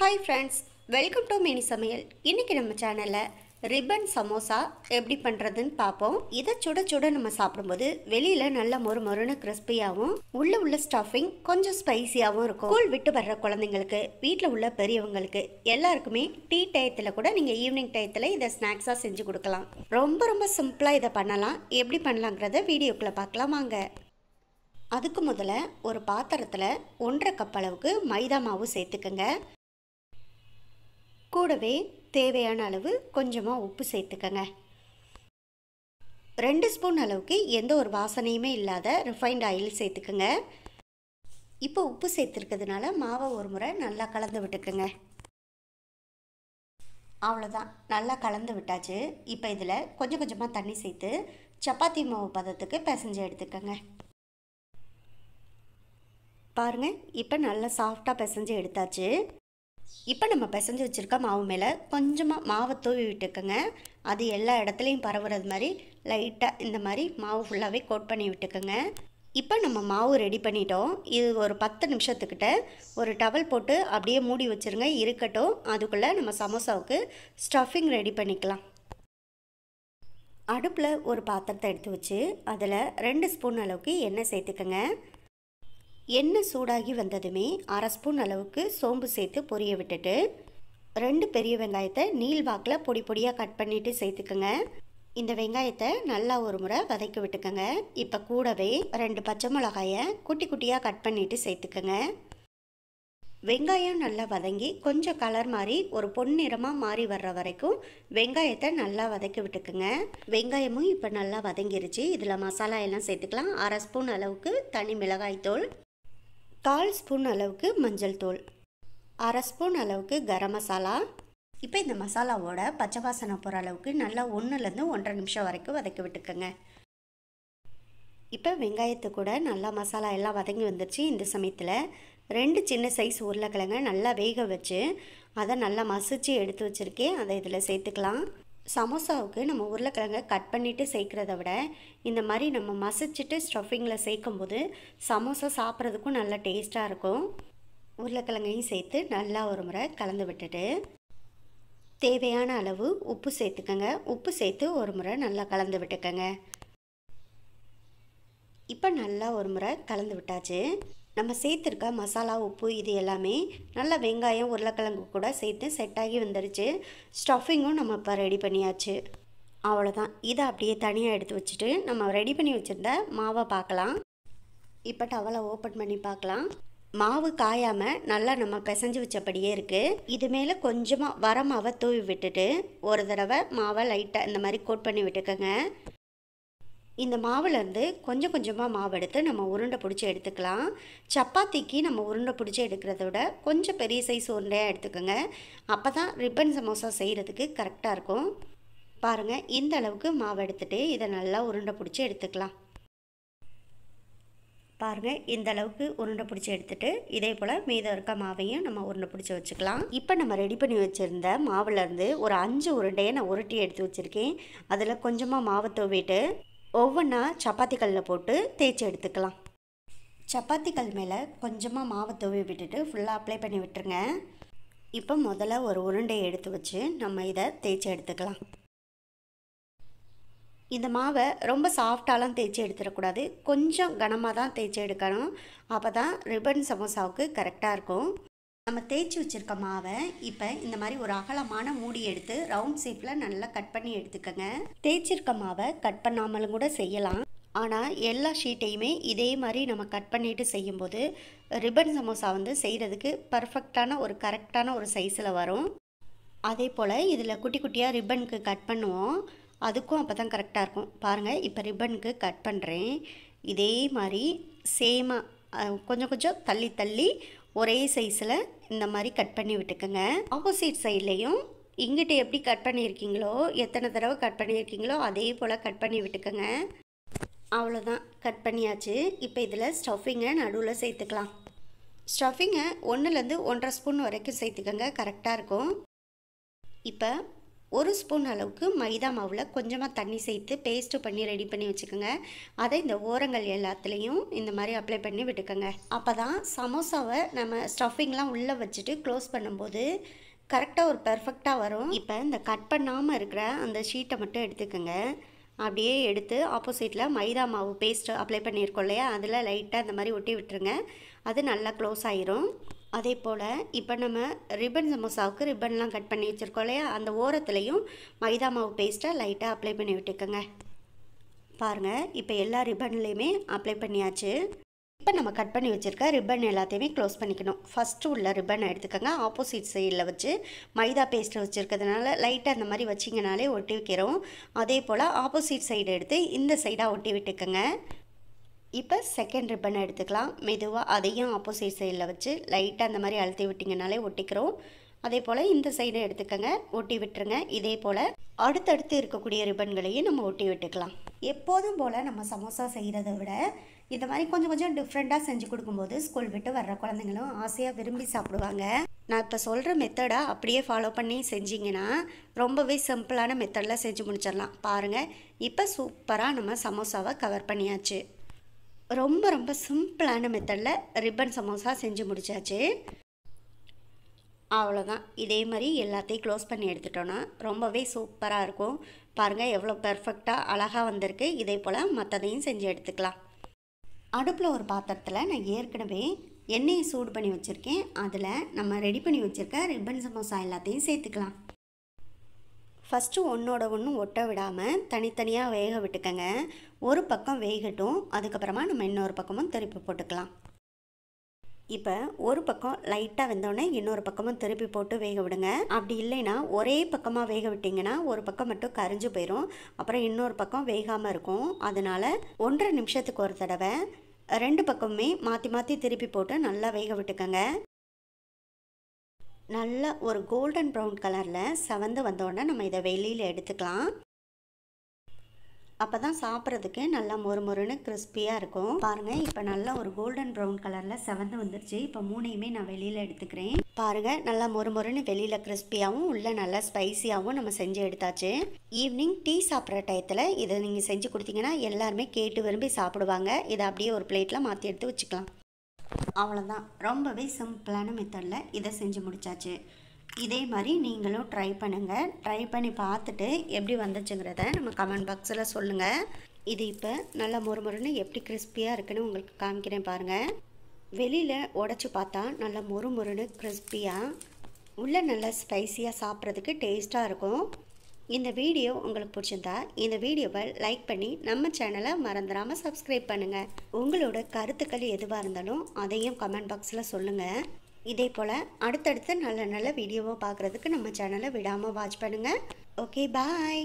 Hi friends, welcome to mini சமையல். இன்றைக்கி நம்ம சேனலில் ரிப்பன் சமோசா எப்படி பண்ணுறதுன்னு பார்ப்போம். இதை சுட சுட நம்ம சாப்பிடும்போது வெளியில் நல்ல மொறு மொறுன்னு கிறிஸ்பியாகவும் உள்ள ஸ்டஃபிங் கொஞ்சம் ஸ்பைசியாகவும் இருக்கும். ஸ்கூல் விட்டு வர்ற குழந்தைங்களுக்கு, வீட்டில் உள்ள பெரியவங்களுக்கு எல்லாருக்குமே டீ டயத்தில் கூட நீங்கள் ஈவினிங் டயத்தில் இதை ஸ்நாக்ஸாக செஞ்சு கொடுக்கலாம். ரொம்ப சிம்பிளாக இதை பண்ணலாம். எப்படி பண்ணலாங்கிறத வீடியோக்குள்ளே பார்க்கலாம் வாங்க. அதுக்கு முதல்ல ஒரு பாத்திரத்தில் 1.5 கப் அளவுக்கு மைதா மாவு சேர்த்துக்கங்க. கூடவே தேவையான அளவு கொஞ்சமாக உப்பு சேர்த்துக்கங்க. 2 ஸ்பூன் அளவுக்கு எந்த ஒரு வாசனையுமே இல்லாத ரிஃபைண்ட் ஆயில் சேர்த்துக்கங்க. இப்போ உப்பு சேர்த்துருக்கிறதுனால மாவை ஒரு முறை நல்லா கலந்து விட்டுக்குங்க. அவ்வளோதான், நல்லா கலந்து விட்டாச்சு. இப்போ இதில் கொஞ்சமாக தண்ணி சேர்த்து சப்பாத்தி மாவு பதத்துக்கு பிசைஞ்சு எடுத்துக்கங்க. பாருங்கள், இப்போ நல்லா சாஃப்டாக பிசைஞ்சு எடுத்தாச்சு. இப்போ நம்ம பிசைஞ்சு வச்சுருக்க மாவு மேலே கொஞ்சமாக மாவை தூவி விட்டுக்கோங்க. அது எல்லா இடத்துலையும் பரவுறது மாதிரி லைட்டாக இந்த மாதிரி மாவு ஃபுல்லாகவே கோட் பண்ணி விட்டுக்கோங்க. இப்போ நம்ம மாவு ரெடி பண்ணிட்டோம். இது ஒரு 10 நிமிஷத்துக்கிட்ட ஒரு டவல் போட்டு அப்படியே மூடி வச்சுருங்க, இருக்கட்டும். அதுக்குள்ளே நம்ம சமோசாவுக்கு ஸ்டஃபிங் ரெடி பண்ணிக்கலாம். அடுப்பில் ஒரு பாத்திரத்தை எடுத்து வச்சு அதில் 2 ஸ்பூன் அளவுக்கு எண்ணெய் சேர்த்துக்கோங்க. எண்ணெய் சூடாகி வந்ததுமே 1/2 ஸ்பூன் அளவுக்கு சோம்பு சேர்த்து பொரிய விட்டுட்டு 2 பெரிய வெங்காயத்தை நீள்வாக்கில் பொடி பொடியாக கட் பண்ணிவிட்டு சேர்த்துக்கோங்க. இந்த வெங்காயத்தை நல்லா ஒரு முறை வதக்கி விட்டுக்கோங்க. இப்போ கூடவே 2 பச்சை மிளகாயை குட்டி குட்டியாக கட் பண்ணிவிட்டு சேர்த்துக்கோங்க. வெங்காயம் நல்லா வதங்கி கொஞ்சம் கலர் மாதிரி ஒரு பொன்னிறமாக மாறி வர்ற வரைக்கும் வெங்காயத்தை நல்லா வதக்கி விட்டுக்குங்க. வெங்காயமும் இப்போ நல்லா வதங்கிருச்சு. இதில் மசாலா எல்லாம் சேர்த்துக்கலாம். 1/2 ஸ்பூன் அளவுக்கு தனி மிளகாய்த்தூள், 1/4 ஸ்பூன் அளவுக்கு மஞ்சள் தூள், 1/2 ஸ்பூன் அளவுக்கு கரம் மசாலா. இப்போ இந்த மசாலாவோட பச்சை வாசனை போகிற அளவுக்கு நல்லா 1லேருந்து 1.5 நிமிஷம் வரைக்கும் வதக்கி விட்டுக்கோங்க. இப்போ வெங்காயத்து கூட நல்லா மசாலா எல்லாம் வதங்கி வந்துருச்சு. இந்த சமயத்தில் 2 சின்ன சைஸ் உருளைக்கிழங்க நல்லா வேக வச்சு அதை நல்லா மசிச்சு எடுத்து வச்சுருக்கேன். அதை இதில் சேர்த்துக்கலாம். சமோசாவுக்கு நம்ம உருளைக்கிழங்க கட் பண்ணிவிட்டு சேர்க்குறத விட இந்த மாதிரி நம்ம மசிச்சுட்டு ஸ்டஃபிங்கில் சேர்க்கும்போது சமோசா சாப்பிட்றதுக்கும் நல்லா டேஸ்ட்டாக இருக்கும். உருளைக்கிழங்கையும் சேர்த்து நல்லா ஒரு முறை கலந்து விட்டுட்டு தேவையான அளவு உப்பு சேர்த்துக்கங்க. உப்பு சேர்த்து ஒரு முறை நல்லா கலந்து விட்டுக்கங்க. இப்போ நல்லா ஒரு முறை கலந்து விட்டாச்சு. நம்ம சேர்த்துருக்க மசாலா, உப்பு இது எல்லாமே நல்லா வெங்காயம் உருளைக்கிழங்கு கூட சேர்த்து செட் ஆகி வந்துடுச்சு. ஸ்டஃபிங்கும் நம்ம இப்போ ரெடி பண்ணியாச்சு. அவ்வளோதான். இதை அப்படியே தனியாக எடுத்து வச்சுட்டு நம்ம ரெடி பண்ணி வச்சுருந்த மாவை பார்க்கலாம். இப்போ டவலை ஓப்பன் பண்ணி பார்க்கலாம். மாவு காயாமல் நல்லா நம்ம பிசைஞ்சு வச்சபடியே இருக்குது. இது மேலே கொஞ்சமாக வர மாவை தூவி விட்டுட்டு ஒரு தடவை மாவை லைட்டாக இந்த மாதிரி கோட் பண்ணி விட்டுக்கோங்க. இந்த மாவுலேருந்து கொஞ்சமாக மாவு எடுத்து நம்ம உருண்டை பிடிச்சி எடுத்துக்கலாம். சப்பாத்திக்கு நம்ம உருண்டை பிடிச்சி எடுக்கிறத விட கொஞ்சம் பெரிய சைஸ் உருண்டையாக எடுத்துக்கோங்க. அப்போ தான் ரிப்பன் சமோசா செய்கிறதுக்கு கரெக்டாக இருக்கும். பாருங்கள், இந்த அளவுக்கு மாவு எடுத்துகிட்டு இதை நல்லா உருண்டை பிடிச்சி எடுத்துக்கலாம். பாருங்கள், இந்த அளவுக்கு உருண்டை பிடிச்சி எடுத்துகிட்டு இதே போல் மீதம் இருக்க மாவையும் நம்ம உருண்டை பிடிச்சி வச்சுக்கலாம். இப்போ நம்ம ரெடி பண்ணி வச்சுருந்த மாவுலேருந்து ஒரு 5 உருண்டையை நான் உருட்டி எடுத்து வச்சுருக்கேன். அதில் கொஞ்சமாக மாவை தூவிட்டு ஒவ்வொன்றா சப்பாத்தி கல்லில் போட்டு தேய்ச்சி எடுத்துக்கலாம். சப்பாத்தி கல் மேலே கொஞ்சமாக மாவை தூவி விட்டுட்டு ஃபுல்லாக அப்ளை பண்ணி விட்டுருங்க. இப்போ முதல்ல ஒரு உருண்டையை எடுத்து வச்சு நம்ம இதை தேய்ச்சி எடுத்துக்கலாம். இந்த மாவை ரொம்ப சாஃப்டாலாம் தேய்ச்சி எடுத்துடக்கூடாது, கொஞ்சம் கனமாக தான் தேய்ச்சி எடுக்கணும். அப்போ தான் ரிப்பன் சமோசாவுக்கு கரெக்டாக இருக்கும். நம்ம தேய்ச்சி வச்சுருக்க மாவை இப்போ இந்த மாதிரி ஒரு அகலமான மூடி எடுத்து ரவுண்ட் ஷேப்பில் நல்லா கட் பண்ணி எடுத்துக்கோங்க. தேய்ச்சிருக்க மாவை கட் பண்ணாமலும் கூட செய்யலாம். ஆனால் எல்லா ஷீட்டையுமே இதே மாதிரி நம்ம கட் பண்ணிவிட்டு செய்யும்போது ரிப்பன் சமோசா செய்கிறதுக்கு பர்ஃபெக்டான ஒரு கரெக்டான ஒரு சைஸில் வரும். அதே போல் இதில் குட்டி குட்டியாக ரிப்பனுக்கு கட் பண்ணுவோம், அதுக்கும் அப்போ தான் கரெக்டாக இருக்கும். பாருங்கள், இப்போ ரிப்பனுக்கு கட் பண்ணுறேன். இதே மாதிரி சேமாக கொஞ்சம் தள்ளி ஒரே சைஸில் இந்த மாதிரி கட் பண்ணி விட்டுக்கோங்க. ஆப்போசிட் சைட்லேயும் இங்கிட்ட எப்படி கட் பண்ணியிருக்கீங்களோ, எத்தனை தடவை கட் பண்ணியிருக்கீங்களோ அதே போல் கட் பண்ணி விட்டுக்கோங்க. அவ்வளோதான், கட் பண்ணியாச்சு. இப்போ இதில் ஸ்டஃபிங்கை நடுவில் சேர்த்துக்கலாம். ஸ்டஃபிங்கை 1லேருந்து 1.5 ஸ்பூன் வரைக்கும் சேர்த்துக்கோங்க, கரெக்டாக இருக்கும். இப்போ 1 ஸ்பூன் அளவுக்கு மைதா மாவில் கொஞ்சமாக தண்ணி சேர்த்து பேஸ்ட்டு பண்ணி ரெடி பண்ணி வச்சுக்கோங்க. அதை இந்த ஓரங்கள் எல்லாத்துலேயும் இந்த மாதிரி அப்ளை பண்ணி விட்டுக்கோங்க. அப்போ தான் சமோசாவை நம்ம ஸ்டஃபிங்லாம் உள்ளே வச்சுட்டு க்ளோஸ் பண்ணும்போது கரெக்டாக ஒரு பெர்ஃபெக்டாக வரும். இப்போ இந்த கட் பண்ணாமல் இருக்கிற அந்த ஷீட்டை மட்டும் எடுத்துக்கோங்க. அப்படியே எடுத்து ஆப்போசிட்டில் மைதா மாவு பேஸ்ட்டு அப்ளை பண்ணியிருக்கோம் இல்லையா, அதில் லைட்டாக இந்த மாதிரி ஒட்டி விட்டுருங்க. அது நல்லா க்ளோஸ் ஆயிரும். அதே போல் இப்போ நம்ம ரிப்பன் சமோசாவுக்கு ரிப்பன்லாம் கட் பண்ணி வச்சுருக்கோம் இல்லையா, அந்த ஓரத்துலேயும் மைதா மாவு பேஸ்ட்டை லைட்டாக அப்ளை பண்ணி விட்டுக்கோங்க. பாருங்கள், இப்போ எல்லா ரிப்பன்லேயுமே அப்ளை பண்ணியாச்சு. இப்போ நம்ம கட் பண்ணி வச்சுருக்க ரிப்பன் எல்லாத்தையுமே க்ளோஸ் பண்ணிக்கணும். ஃபஸ்ட்டு உள்ள ரிப்பனை எடுத்துக்கோங்க. ஆப்போசிட் சைடில் வச்சு மைதா பேஸ்ட்டில் வச்சுருக்கிறதுனால லைட்டாக அந்த மாதிரி வச்சிங்கனாலே ஒட்டி வைக்கிறோம். அதே போல் ஆப்போசிட் சைடு எடுத்து இந்த சைடாக ஒட்டி விட்டுக்கோங்க. இப்போ செகண்ட் ரிப்பனை எடுத்துக்கலாம். மெதுவாக அதையும் ஆப்போசிட் சைடில் வச்சு லைட்டாக அந்த மாதிரி அழுத்தி விட்டிங்கனாலே ஒட்டிக்கிறோம். அதே போல் இந்த சைடை எடுத்துக்கோங்க, ஒட்டி விட்டுருங்க. இதே போல் அடுத்தடுத்து இருக்கக்கூடிய ரிப்பன்களையும் நம்ம ஒட்டி விட்டுக்கலாம். எப்போதும் போல் நம்ம சமோசா செய்கிறத விட இந்த மாதிரி கொஞ்சம் கொஞ்சம் டிஃப்ரெண்ட்டாக செஞ்சு கொடுக்கும்போது ஸ்கூல் விட்டு வர்ற குழந்தைங்களும் ஆசையாக விரும்பி சாப்பிடுவாங்க. நான் இப்போ சொல்கிற மெத்தடை அப்படியே ஃபாலோ பண்ணி செஞ்சிங்கன்னா ரொம்பவே சிம்பிளான மெத்தடில் செஞ்சு முடிச்சிடலாம். பாருங்கள், இப்போ சூப்பராக நம்ம சமோசாவை கவர் பண்ணியாச்சு. ரொம்ப ரொம்ப சிம்பிளான மெத்தடில் ரிப்பன் சமோசா செஞ்சு முடிச்சாச்சு. அவ்வளோதான். இதே மாதிரி எல்லாத்தையும் க்ளோஸ் பண்ணி எடுத்துட்டோன்னா ரொம்பவே சூப்பராக இருக்கும். பாருங்கள் எவ்வளோ பெர்ஃபெக்டாக அழகாக வந்திருக்கு. இதே போல் மற்றதையும் செஞ்சு எடுத்துக்கலாம். அடுப்பில் ஒரு பாத்திரத்தில் நான் ஏற்கனவே எண்ணெயை சூடு பண்ணி வச்சுருக்கேன். அதில் நம்ம ரெடி பண்ணி வச்சுருக்க ரிப்பன் சமோசா எல்லாத்தையும் சேர்த்துக்கலாம். ஃபஸ்ட்டு ஒன்றோட ஒன்று ஒட்ட விடாமல் தனித்தனியாக வேக விட்டுக்கங்க. ஒரு பக்கம் வேகட்டும், அதுக்கப்புறமா நம்ம இன்னொரு பக்கமும் திருப்பி போட்டுக்கலாம். இப்போ ஒரு பக்கம் லைட்டாக வெந்தோடனே இன்னொரு பக்கமும் திருப்பி போட்டு வேக விடுங்க. அப்படி இல்லைன்னா ஒரே பக்கமாக வேக விட்டிங்கன்னா ஒரு பக்கம் மட்டும் கரிஞ்சு போயிடும், அப்புறம் இன்னொரு பக்கம் வேகாமல் இருக்கும். அதனால் 1.5 நிமிஷத்துக்கு ஒரு தடவை 2 பக்கமுமே மாற்றி மாற்றி திருப்பி போட்டு நல்லா வேக விட்டுக்கங்க. நல்ல ஒரு கோல்டன் ப்ரௌன் கலரில் செவந்து வந்தோடனே நம்ம இதை வெளியில் எடுத்துக்கலாம். அப்போ தான் சாப்பிட்றதுக்கு நல்லா மொறுமொறுன்னு கிறிஸ்பியாக இருக்கும். பாருங்கள், இப்போ நல்லா ஒரு கோல்டன் ப்ரௌன் கலரில் செவந்து வந்துருச்சு. இப்போ 3யுமே நான் வெளியில் எடுத்துக்கிறேன். பாருங்கள், நல்லா மொறுமொறுன்னு வெளியில் கிறிஸ்பியாகவும் உள்ளே நல்லா ஸ்பைசியாகவும் நம்ம செஞ்சு எடுத்தாச்சு. ஈவினிங் டீ சாப்பிட்ற டயத்தில் இதை நீங்கள் செஞ்சு கொடுத்தீங்கன்னா எல்லாருமே கேட்டு விரும்பி சாப்பிடுவாங்க. இதை அப்படியே ஒரு பிளேட்டில் மாற்றி எடுத்து வச்சுக்கலாம். அவ்வளோதான், ரொம்பவே சிம்பிளான மெத்தடில் இதை செஞ்சு முடிச்சாச்சு. இதே மாதிரி நீங்களும் ட்ரை பண்ணுங்கள். ட்ரை பண்ணி பார்த்துட்டு எப்படி வந்துச்சுங்கிறத நம்ம கமெண்ட் பாக்ஸில் சொல்லுங்கள். இது இப்போ நல்லா மொறுமொறுன்னு எப்படி கிறிஸ்பியாக இருக்குன்னு உங்களுக்கு காமிக்கிறேன் பாருங்கள். வெளியில் உடச்சி பார்த்தா நல்லா மொறுமொறுன்னு கிறிஸ்பியாக, உள்ளே நல்லா ஸ்பைசியாக சாப்பிட்றதுக்கு டேஸ்ட்டாக இருக்கும். இந்த வீடியோ உங்களுக்கு பிடிச்சிருந்தா இந்த வீடியோவை லைக் பண்ணி நம்ம சேனலை மறந்துடாமல் சப்ஸ்கிரைப் பண்ணுங்கள். உங்களோட கருத்துக்கள் எதுவாக இருந்தாலும் அதையும் கமெண்ட் பாக்ஸில் சொல்லுங்கள். இதே போல் அடுத்தடுத்து நல்ல நல்ல வீடியோவை பார்க்குறதுக்கு நம்ம சேனலை விடாமல் வாட்ச் பண்ணுங்கள். ஓகே, பாய்.